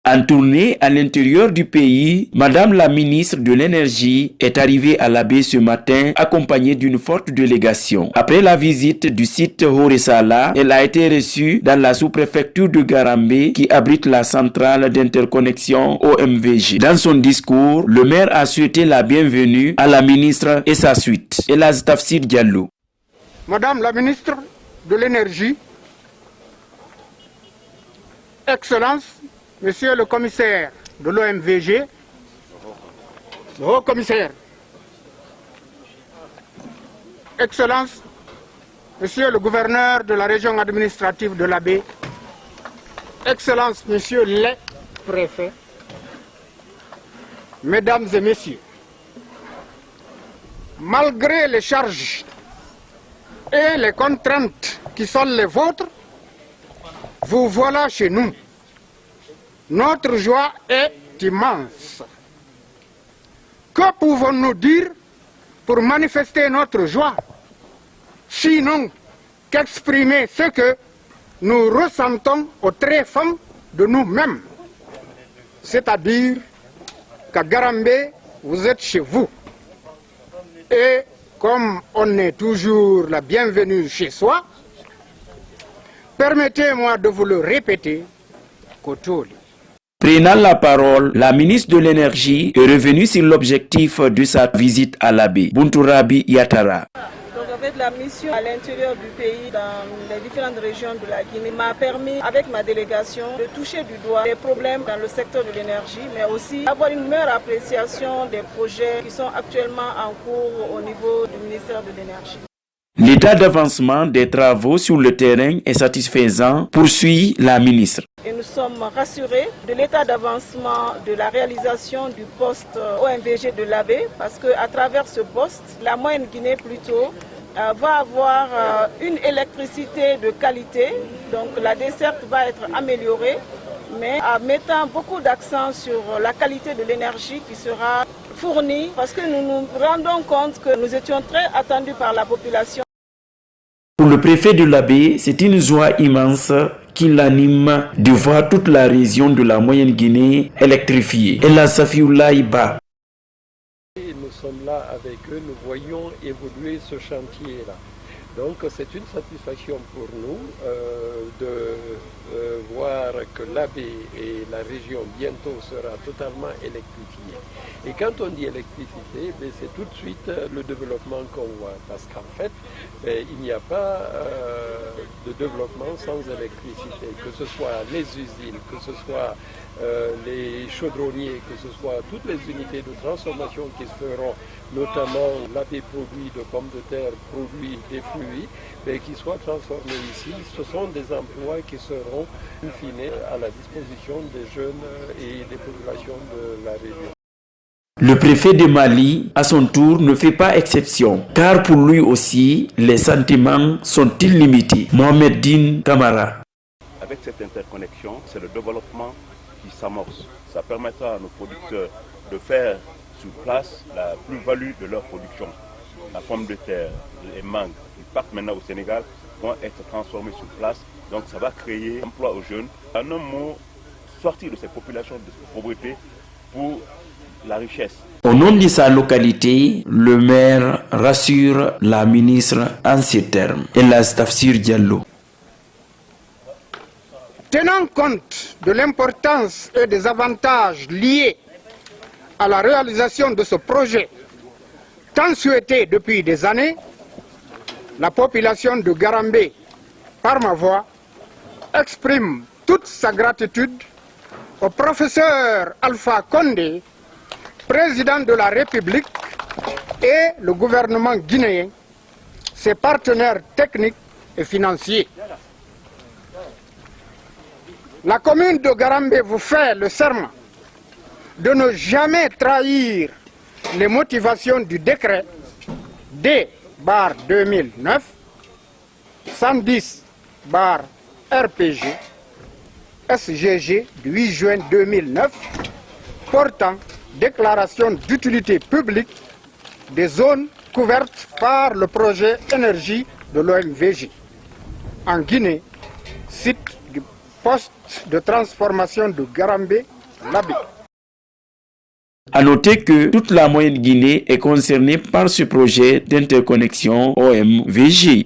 En tournée à l'intérieur du pays, Madame la ministre de l'Énergie est arrivée à Labé ce matin accompagnée d'une forte délégation. Après la visite du site Horesala, elle a été reçue dans la sous-préfecture de Garambé qui abrite la centrale d'interconnexion OMVG. Dans son discours, le maire a souhaité la bienvenue à la ministre et sa suite. Elaz Tafsir Diallo. Madame la ministre de l'Énergie, Excellence, Monsieur le commissaire de l'OMVG, le haut commissaire, Excellence, Monsieur le gouverneur de la région administrative de Labé, Excellence, Monsieur les préfets, Mesdames et Messieurs, malgré les charges et les contraintes qui sont les vôtres, vous voilà chez nous. Notre joie est immense. Que pouvons-nous dire pour manifester notre joie, sinon qu'exprimer ce que nous ressentons au tréfonds de nous-mêmes, c'est-à-dire qu'à Garambé, vous êtes chez vous. Et comme on est toujours la bienvenue chez soi, permettez-moi de vous le répéter, Kotoli. Prenant la parole, la ministre de l'Énergie est revenue sur l'objectif de sa visite à Labé, Bunturabi Yatara. Donc en fait, la mission à l'intérieur du pays, dans les différentes régions de la Guinée, m'a permis, avec ma délégation, de toucher du doigt les problèmes dans le secteur de l'énergie, mais aussi avoir une meilleure appréciation des projets qui sont actuellement en cours au niveau du ministère de l'Énergie. L'état d'avancement des travaux sur le terrain est satisfaisant, poursuit la ministre. Et nous sommes rassurés de l'état d'avancement de la réalisation du poste OMVG de Labé, parce qu'à travers ce poste, la moyenne Guinée plutôt va avoir une électricité de qualité, donc la desserte va être améliorée, mais en mettant beaucoup d'accent sur la qualité de l'énergie qui sera fournie, parce que nous nous rendons compte que nous étions très attendus par la population. Pour le préfet de Labé, c'est une joie immense qui l'anime de voir toute la région de la moyenne Guinée électrifiée. Et la Safiullah Ba. Nous sommes là avec eux, nous voyons évoluer ce chantier-là. Donc c'est une satisfaction pour nous de voir que Labé et la région bientôt sera totalement électrifiée. Et quand on dit électricité, c'est tout de suite le développement qu'on voit. Parce qu'en fait, il n'y a pas de développement sans électricité. Que ce soit les usines, que ce soit les chaudronniers, que ce soit toutes les unités de transformation qui se feront, notamment Labé produit de pommes de terre, produit des fruits, mais qui soient transformés ici. Ce sont des emplois qui seront, in fine, à la disposition des jeunes et des populations de la région. Le préfet de Mali, à son tour, ne fait pas exception, car pour lui aussi, les sentiments sont illimités. Mohamed Din Kamara. Avec cette interconnexion, c'est le développement qui s'amorce. Ça permettra à nos producteurs de faire sur place la plus-value de leur production. La pomme de terre, les mangues, qui partent maintenant au Sénégal, vont être transformées sur place. Donc ça va créer un emploi aux jeunes. En un mot, sortir de ces populations de pauvreté pour la richesse. Au nom de sa localité, le maire rassure la ministre en ces termes. Elaz Tafsir Diallo. Tenant compte de l'importance et des avantages liés à la réalisation de ce projet, tant souhaité depuis des années, la population de Garambé, par ma voix, exprime toute sa gratitude au professeur Alpha Condé, président de la République, et le gouvernement guinéen, ses partenaires techniques et financiers. La commune de Garambé vous fait le serment de ne jamais trahir les motivations du décret D/2009 110/RPG SGG du 8 juin 2009 portant déclaration d'utilité publique des zones couvertes par le projet énergie de l'OMVG en Guinée, site du poste de transformation de Garambé l'AB. À noter que toute la Moyenne Guinée est concernée par ce projet d'interconnexion OMVG.